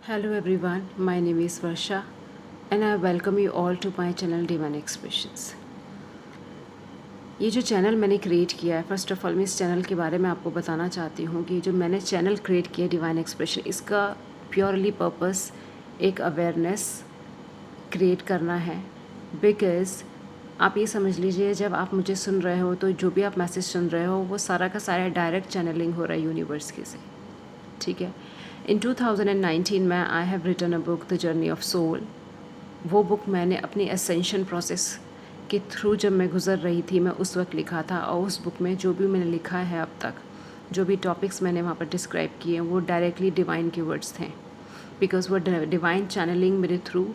Hello everyone, my name is Varsha and I welcome you all to my channel Divine Expressions। ये जो channel मैंने create किया है, first of all मैं इस चैनल के बारे में आपको बताना चाहती हूँ कि जो मैंने चैनल क्रिएट किया डिवाइन एक्सप्रेशन, इसका प्योरली पर्पस एक अवेयरनेस क्रिएट करना है। बिकॉज़ आप ये समझ लीजिए, जब आप मुझे सुन रहे हो तो जो भी आप मैसेज सुन रहे हो वो सारा का सारा डायरेक्ट चैनलिंग हो रहा है यूनिवर्स के से, ठीक है। इन 2019 में I have written a book the journey of soul. वो बुक मैंने अपनी असेंशन प्रोसेस के थ्रू जब मैं गुज़र रही थी, मैं उस वक्त लिखा था। और उस बुक में जो भी मैंने लिखा है अब तक, जो भी टॉपिक्स मैंने वहाँ पर डिस्क्राइब किए हैं, वो डायरेक्टली डिवाइन के वर्ड्स थे। बिकॉज वो डिवाइन चैनलिंग मेरे थ्रू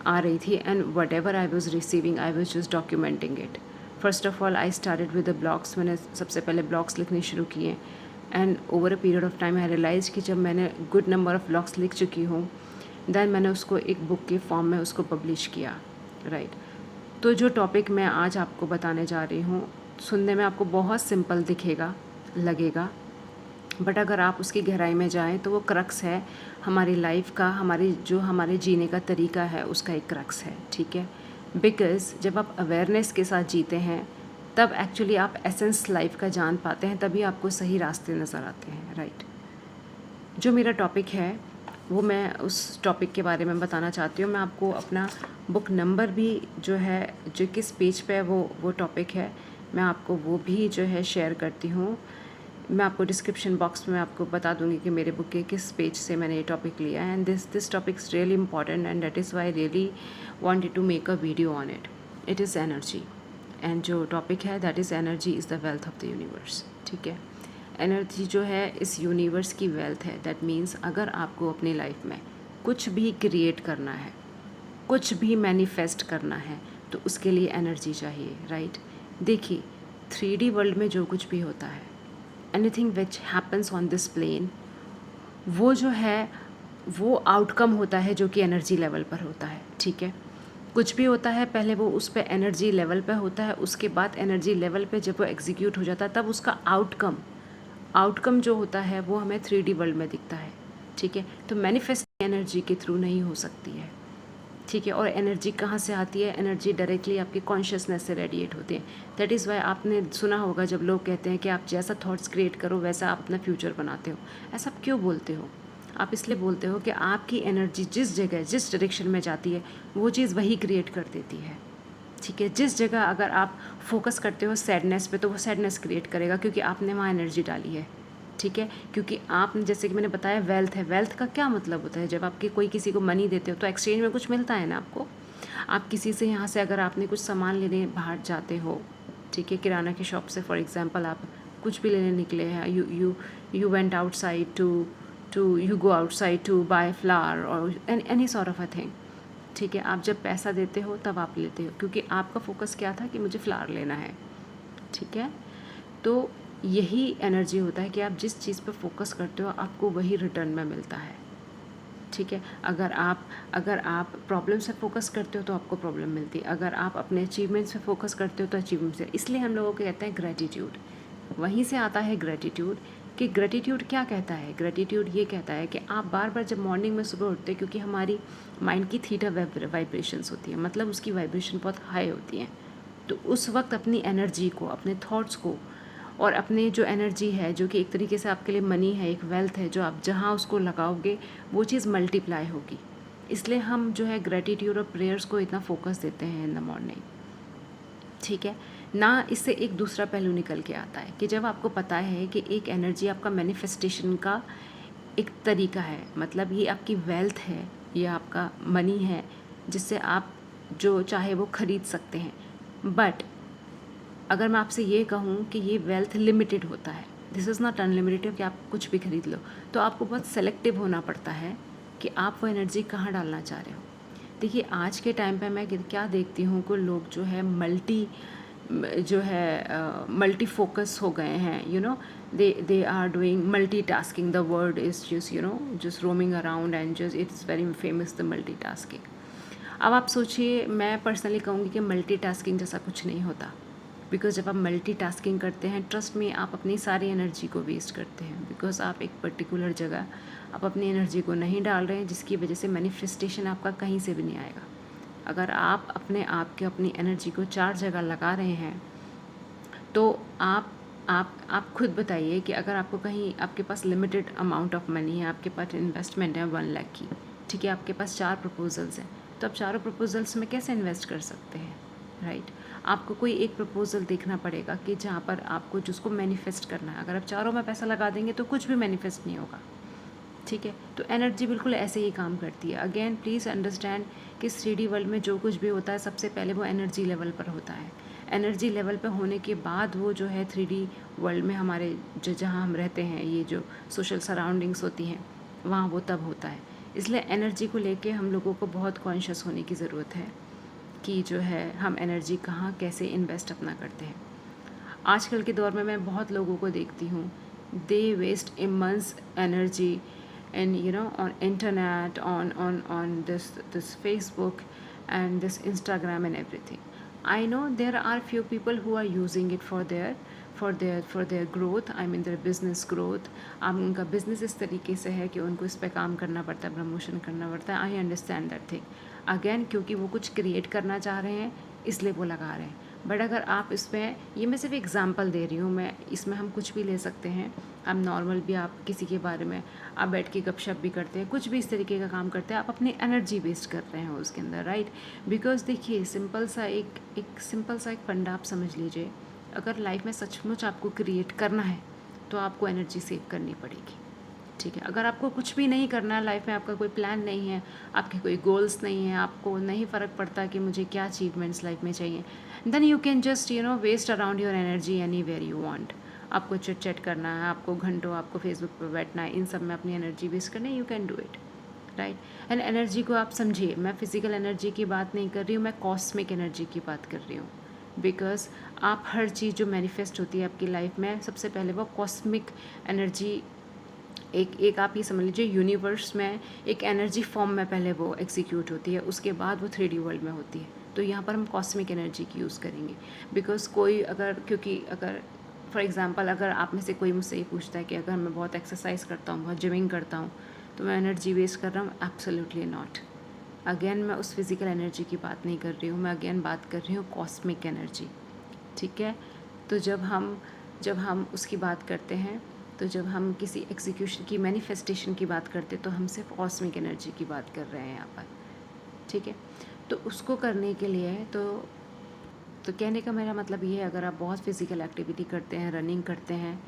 आ रही थी and whatever I was receiving I was just documenting it. First of all I started with the blogs. मैंने सबसे पहले ब्लॉग्स लिखने शुरू किए and over a period of time I realise कि जब मैंने गुड नंबर ऑफ ब्लॉग्स लिख चुकी हूँ, देन मैंने उसको एक बुक के फॉर्म में उसको पब्लिश किया, राइट। तो जो टॉपिक मैं आज आपको बताने जा रही हूँ, सुनने में आपको बहुत सिंपल दिखेगा, लगेगा, बट अगर आप उसकी गहराई में जाएं तो वो क्रक्स है हमारी लाइफ का, हमारे जीने का तरीका है, उसका एक क्रक्स है, ठीक है। बिकॉज़ जब आप अवेयरनेस के साथ जीते हैं तब एक्चुअली आप एसेंस लाइफ का जान पाते हैं, तभी आपको सही रास्ते नज़र आते हैं, राइट। जो मेरा टॉपिक है वो मैं उस टॉपिक के बारे में बताना चाहती हूँ। मैं आपको अपना बुक नंबर भी जो है, जो किस पेज पे वो टॉपिक है, मैं आपको वो भी जो है शेयर करती हूँ। मैं आपको डिस्क्रिप्शन बॉक्स में आपको बता दूँगी कि मेरे बुक के किस पेज से मैंने ये टॉपिक लिया है। And this topic is really important and that is why I really wanted to make a video on it. It is energy, and जो टॉपिक है that is energy is the wealth of the universe, ठीक है। Energy जो है इस universe की wealth है। That means अगर आपको अपनी लाइफ में कुछ भी क्रिएट करना है, कुछ भी मैनिफेस्ट करना है, तो उसके लिए एनर्जी चाहिए, राइट। देखिए 3D वर्ल्ड में जो कुछ भी होता है, anything which happens on this plane, वो जो है वो आउटकम होता है जो कि एनर्जी लेवल पर होता है, ठीक है। कुछ भी होता है पहले वो उस पे एनर्जी लेवल पे होता है, उसके बाद एनर्जी लेवल पे जब वो एग्जीक्यूट हो जाता है तब उसका आउटकम जो होता है वो हमें 3D वर्ल्ड में दिखता है, ठीक है। तो मैनिफेस्ट एनर्जी के थ्रू नहीं हो सकती है, ठीक है। और एनर्जी कहाँ से आती है? एनर्जी डायरेक्टली आपकी कॉन्शियसनेस से रेडिएट होती है। दैट इज़ वाई आपने सुना होगा जब लोग कहते हैं कि आप जैसा थॉट्स क्रिएट करो वैसा आप अपना फ्यूचर बनाते हो। ऐसा आप क्यों बोलते हो? आप इसलिए बोलते हो कि आपकी एनर्जी जिस जगह, जिस डायरेक्शन में जाती है, वो चीज़ वही क्रिएट कर देती है, ठीक है। जिस जगह अगर आप फोकस करते हो सैडनेस पे, तो वो सैडनेस क्रिएट करेगा क्योंकि आपने वहाँ एनर्जी डाली है, ठीक है। क्योंकि आपने, जैसे कि मैंने बताया, वेल्थ है। वेल्थ का क्या मतलब होता है? जब आपके कोई किसी को मनी देते हो तो एक्सचेंज में कुछ मिलता है ना आपको। आप किसी से यहाँ से अगर आपने कुछ सामान लेने बाहर जाते हो, ठीक है, किराना की शॉप से फॉर एग्जांपल आप कुछ भी लेने निकले हैं, you went outside to you go outside to buy flower और any sort of a thing, ठीक है। आप जब पैसा देते हो तब आप लेते हो क्योंकि आपका फोकस क्या था कि मुझे फ्लावर लेना है, ठीक है। तो यही एनर्जी होता है कि आप जिस चीज़ पर फोकस करते हो आपको वही रिटर्न में मिलता है, ठीक है। अगर आप प्रॉब्लम से फोकस करते हो तो आपको प्रॉब्लम मिलती है, अगर आप अपने अचीवमेंट्स पे फोकस करते हो तो अचीवमेंट्स है। इसलिए हम लोगों को कहते हैं ग्रेटिट्यूड, वहीं से आता है ग्रेटिट्यूड। कि ग्रेटिट्यूड क्या कहता है? ग्रेटिट्यूड ये कहता है कि आप बार बार जब मॉर्निंग में सुबह उठते हैं, क्योंकि हमारी माइंड की थीटा वाइब्रेशंस होती है, मतलब उसकी वाइब्रेशन बहुत हाई होती है, तो उस वक्त अपनी एनर्जी को, अपने थॉट्स को और अपने जो एनर्जी है, जो कि एक तरीके से आपके लिए मनी है, एक वेल्थ है, जो आप जहाँ उसको लगाओगे वो चीज़ मल्टीप्लाई होगी। इसलिए हम जो है ग्रेटिट्यूड और प्रेयर्स को इतना फोकस देते हैं इन द मॉर्निंग, ठीक है ना। इससे एक दूसरा पहलू निकल के आता है कि जब आपको पता है कि एक एनर्जी आपका मैनिफेस्टेशन का एक तरीका है, मतलब ये आपकी वेल्थ है, ये आपका मनी है, जिससे आप जो चाहे वो ख़रीद सकते हैं। बट अगर मैं आपसे ये कहूँ कि ये वेल्थ लिमिटेड होता है, दिस इज़ नॉट अनलिमिटेड कि आप कुछ भी खरीद लो, तो आपको बहुत सेलेक्टिव होना पड़ता है कि आप वो एनर्जी कहाँ डालना चाह रहे हो। देखिए आज के टाइम पे मैं क्या देखती हूँ कि लोग जो है मल्टी फोकस हो गए हैं, you know, they are doing multitasking. The word is just just roaming around and just it is very famous the multitasking. अब आप सोचिए, मैं पर्सनली कहूँगी कि मल्टी टास्किंग जैसा कुछ नहीं होता, बिकॉज जब आप मल्टीटास्किंग करते हैं, ट्रस्ट में आप अपनी सारी एनर्जी को वेस्ट करते हैं, बिकॉज आप एक पर्टिकुलर जगह आप अपनी एनर्जी को नहीं डाल रहे हैं, जिसकी वजह से मैनिफेस्टेशन आपका कहीं से भी नहीं आएगा। अगर आप अपने आप के अपनी एनर्जी को 4 जगह लगा रहे हैं, तो आप खुद बताइए कि अगर आपको कहीं, आपके पास लिमिटेड अमाउंट ऑफ मनी है, आपके पास इन्वेस्टमेंट है 1 लाख की, ठीक है, आपके पास 4 प्रपोजल्स हैं, तो आप चारों प्रपोजल्स में कैसे इन्वेस्ट कर सकते हैं, राइट? आपको कोई एक प्रपोजल देखना पड़ेगा कि जहाँ पर आपको जिसको मैनिफेस्ट करना है। अगर आप चारों में पैसा लगा देंगे तो कुछ भी मैनिफेस्ट नहीं होगा, ठीक है? तो एनर्जी बिल्कुल ऐसे ही काम करती है। अगेन प्लीज़ अंडरस्टैंड कि 3D वर्ल्ड में जो कुछ भी होता है, सबसे पहले वो एनर्जी लेवल पर होता है। एनर्जी लेवल पे होने के बाद वो जो है 3D वर्ल्ड में हमारे जो जहाँ हम रहते हैं, ये जो सोशल सराउंडिंग्स होती हैं, वहाँ वो तब होता है। इसलिए एनर्जी को लेके हम लोगों को बहुत कॉन्शियस होने की ज़रूरत है कि जो है हम एनर्जी कहाँ कैसे इन्वेस्ट अपना करते हैं। आजकल के दौर में मैं बहुत लोगों को देखती हूँ, they waste immense energy and on internet, on this Facebook and this Instagram and everything. I know there are few people who are using it for their growth, I mean their business growth. अब उनका business इस तरीके से है कि उनको इस पे काम करना पड़ता है, प्रमोशन करना पड़ता है। I understand that thing. Again क्योंकि वो कुछ क्रिएट करना चाह रहे हैं, इसलिए वो लगा रहे हैं। बट अगर आप इसमें, ये मैं सिर्फ एग्जांपल दे रही हूँ, मैं इसमें हम कुछ भी ले सकते हैं। आप नॉर्मल भी, आप किसी के बारे में आप बैठ के गपशप भी करते हैं, कुछ भी इस तरीके का काम करते हैं, आप अपनी एनर्जी वेस्ट कर रहे हैं उसके अंदर, राइट? बिकॉज देखिए, सिंपल सा एक फंडा आप समझ लीजिए। अगर लाइफ में सचमुच आपको क्रिएट करना है तो आपको एनर्जी सेव करनी पड़ेगी, ठीक है? अगर आपको कुछ भी नहीं करना है लाइफ में, आपका कोई प्लान नहीं है, आपके कोई गोल्स नहीं है, आपको नहीं फ़र्क पड़ता कि मुझे क्या अचीवमेंट्स लाइफ में चाहिए, then you can just waste around your energy anywhere you want. आपको चिट चैट करना है, आपको घंटों आपको फेसबुक पर बैठना है, इन सब में अपनी एनर्जी वेस्ट करना है, you can do it, right? And energy को आप समझिए, मैं फिज़िकल एनर्जी की बात नहीं कर रही हूँ, मैं कॉस्मिक एनर्जी की बात कर रही हूँ। बिकॉज आप हर चीज़ जो मैनिफेस्ट होती है आपकी लाइफ में, सबसे पहले वो कॉस्मिक एनर्जी, एक आप ये समझ लीजिए, यूनिवर्स में एक एनर्जी फॉर्म में पहले वो एग्जीक्यूट होती है, उसके बाद वो 3D वर्ल्ड में होती है। तो यहाँ पर हम कॉस्मिक एनर्जी की यूज़ करेंगे। बिकॉज कोई अगर, क्योंकि अगर फॉर एग्जांपल अगर आप में से कोई मुझसे ये पूछता है कि अगर मैं बहुत एक्सरसाइज करता हूँ, बहुत जिमिंग करता हूँ, तो मैं एनर्जी वेस्ट कर रहा हूँ, एब्सोल्युटली नॉट। अगेन मैं उस फिज़िकल एनर्जी की बात नहीं कर रही हूँ, मैं अगेन बात कर रही हूँ कॉस्मिक एनर्जी, ठीक है? तो जब हम उसकी बात करते हैं, तो जब हम किसी एग्जीक्यूशन की, मैनिफेस्टेशन की बात करते हैं, तो हम सिर्फ कॉस्मिक एनर्जी की बात कर रहे हैं यहाँ पर, ठीक है? तो उसको करने के लिए तो कहने का मेरा मतलब ये है, अगर आप बहुत फिज़िकल एक्टिविटी करते हैं, रनिंग करते हैं,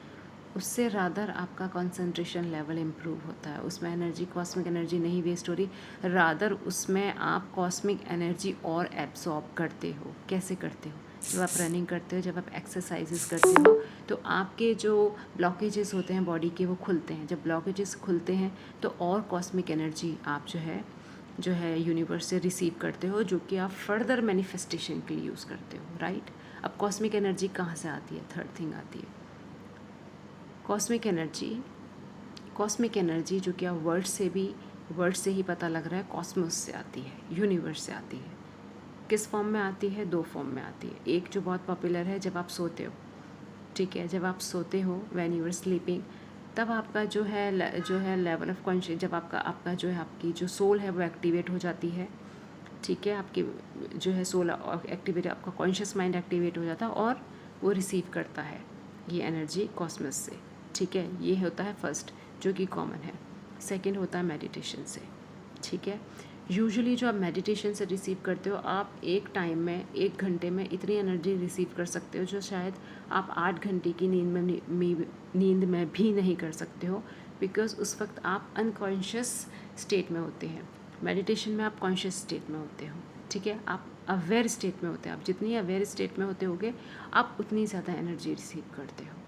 उससे रादर आपका कंसंट्रेशन लेवल इम्प्रूव होता है, उसमें एनर्जी, कॉस्मिक एनर्जी नहीं वेस्ट हो रही, रादर उसमें आप कॉस्मिक एनर्जी और एब्जॉर्ब करते हो। कैसे करते हो? जब आप रनिंग करते हो, जब आप एक्सरसाइजेस करते हो, तो आपके जो ब्लॉकेजेस होते हैं बॉडी के, वो खुलते हैं। जब ब्लॉकेजेस खुलते हैं तो और कॉस्मिक एनर्जी आप जो है यूनिवर्स से रिसीव करते हो, जो कि आप फर्दर मैनिफेस्टेशन के लिए यूज़ करते हो, राइट? अब कॉस्मिक एनर्जी कहाँ से आती है? थर्ड थिंग आती है कॉस्मिक एनर्जी, जो कि आप वर्ड से ही पता लग रहा है, कॉस्मोस से आती है, यूनिवर्स से आती है। किस फॉर्म में आती है? 2 फॉर्म में आती है। एक जो बहुत पॉपुलर है, जब आप सोते हो, ठीक है, जब आप सोते हो, व्हेन यू आर स्लीपिंग, तब आपका जो है लेवल ऑफ कॉन्शियस, जब आपका जो है, आपकी जो सोल है वो एक्टिवेट हो जाती है, ठीक है? आपकी जो है सोल एक्टिवेट, आपका कॉन्शियस माइंड एक्टिवेट हो जाता है और वो रिसीव करता है ये एनर्जी कॉस्मस से, ठीक है? ये होता है फर्स्ट, जो कि कॉमन है। सेकंड होता है मेडिटेशन से, ठीक है? यूजुअली जो आप मेडिटेशन से रिसीव करते हो, आप एक टाइम में, 1 घंटे में इतनी एनर्जी रिसीव कर सकते हो जो शायद आप 8 घंटे की नींद में भी नहीं कर सकते हो, बिकॉज उस वक्त आप अनकॉन्शियस स्टेट में होते हैं। मेडिटेशन में आप कॉन्शियस स्टेट में होते हो, ठीक है? आप अवेयर स्टेट में होते हैं। आप जितनी अवेयर स्टेट में होगे, आप उतनी ज़्यादा एनर्जी रिसीव करते हो।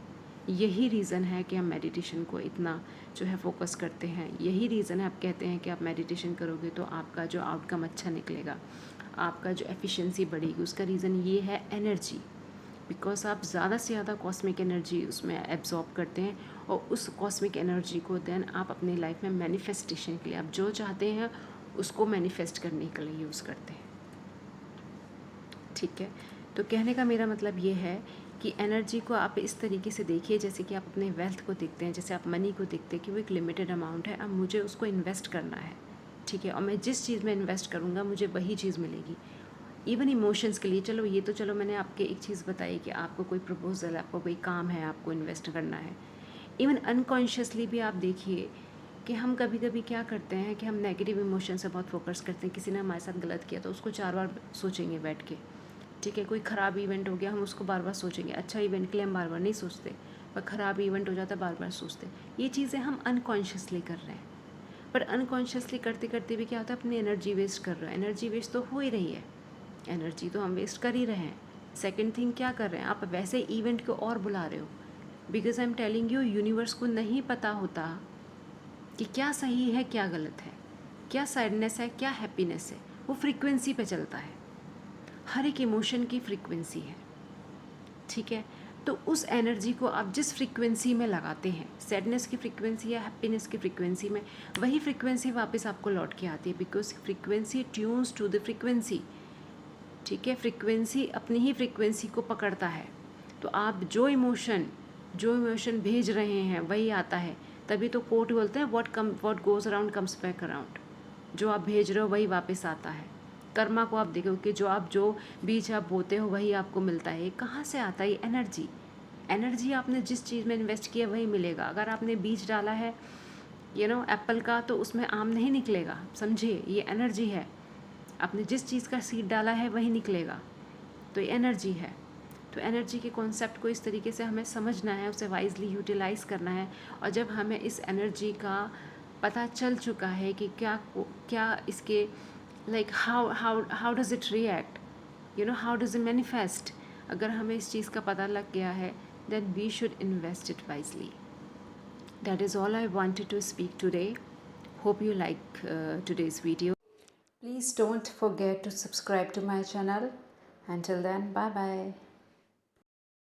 यही रीज़न है कि हम मेडिटेशन को इतना जो है फोकस करते हैं। यही रीज़न है, आप कहते हैं कि आप मेडिटेशन करोगे तो आपका जो आउटकम अच्छा निकलेगा, आपका जो एफिशिएंसी बढ़ेगी। उसका रीज़न ये है एनर्जी, बिकॉज आप ज़्यादा से ज़्यादा कॉस्मिक एनर्जी उसमें एब्जॉर्ब करते हैं, और उस कॉस्मिक एनर्जी को देन आप अपनी लाइफ में मैनिफेस्टेशन के लिए, आप जो चाहते हैं उसको मैनिफेस्ट करने के लिए यूज़ करते हैं, ठीक है? तो कहने का मेरा मतलब ये है कि एनर्जी को आप इस तरीके से देखिए जैसे कि आप अपने वेल्थ को देखते हैं, जैसे आप मनी को देखते हैं कि वो एक लिमिटेड अमाउंट है, अब मुझे उसको इन्वेस्ट करना है, ठीक है, और मैं जिस चीज़ में इन्वेस्ट करूँगा मुझे वही चीज़ मिलेगी। इवन इमोशंस के लिए, चलो ये तो चलो मैंने आपके एक चीज़ बताई कि आपको कोई प्रपोजल, आपको कोई काम है, आपको इन्वेस्ट करना है। इवन अनकॉन्शियसली भी आप देखिए कि हम कभी कभी क्या करते हैं कि हम नेगेटिव इमोशन से बहुत फोकस करते हैं। किसी ने हमारे साथ गलत किया तो उसको 4 बार सोचेंगे बैठ के, ठीक है। कोई ख़राब इवेंट हो गया, हम उसको बार बार सोचेंगे। अच्छा इवेंट के लिए हम बार बार नहीं सोचते, पर ख़राब इवेंट हो जाता है बार बार सोचते। ये चीज़ें हम अनकॉन्शियसली कर रहे हैं, पर अनकॉन्शियसली करते करते भी क्या होता है, अपनी एनर्जी वेस्ट कर रहे हो। एनर्जी वेस्ट तो हो ही रही है, एनर्जी तो हम वेस्ट कर ही रहे हैं। सेकेंड थिंग क्या कर रहे हैं, आप वैसे इवेंट को और बुला रहे हो, because I am telling you, universe को नहीं पता होता कि क्या सही है क्या गलत है, क्या सैडनेस है क्या हैप्पीनेस है। वो फ्रीक्वेंसी पे चलता है, हर एक इमोशन की फ्रीक्वेंसी है, ठीक है। तो उस एनर्जी को आप जिस फ्रीक्वेंसी में लगाते हैं, सैडनेस की फ्रीक्वेंसी या हैप्पीनेस की फ्रीक्वेंसी में, वही फ्रीक्वेंसी वापस आपको लौट के आती है, because frequency tunes to the frequency, ठीक है। फ्रीक्वेंसी अपनी ही फ्रीक्वेंसी को पकड़ता है। तो आप जो इमोशन भेज रहे हैं वही आता है। तभी तो कोट बोलते हैं what goes around comes back around. जो आप भेज रहे हो वही वापस आता है। कर्मा को आप देखो कि जो बीज आप बोते हो वही आपको मिलता है। कहाँ से आता है ये एनर्जी आपने जिस चीज़ में इन्वेस्ट किया वही मिलेगा। अगर आपने बीज डाला है एप्पल का, तो उसमें आम नहीं निकलेगा, समझिए, ये एनर्जी है। आपने जिस चीज़ का सीड डाला है वही निकलेगा, तो ये एनर्जी है। तो एनर्जी के कॉन्सेप्ट को इस तरीके से हमें समझना है, उसे वाइजली यूटिलाइज़ करना है। और जब हमें इस एनर्जी का पता चल चुका है कि क्या इसके like how does it react, how does it manifest, अगर हमें इस चीज़ का पता लग गया है, then we should invest it wisely. That is all I wanted to speak today. Hope you like today's video. Please don't forget to subscribe to my channel. Until then, bye bye.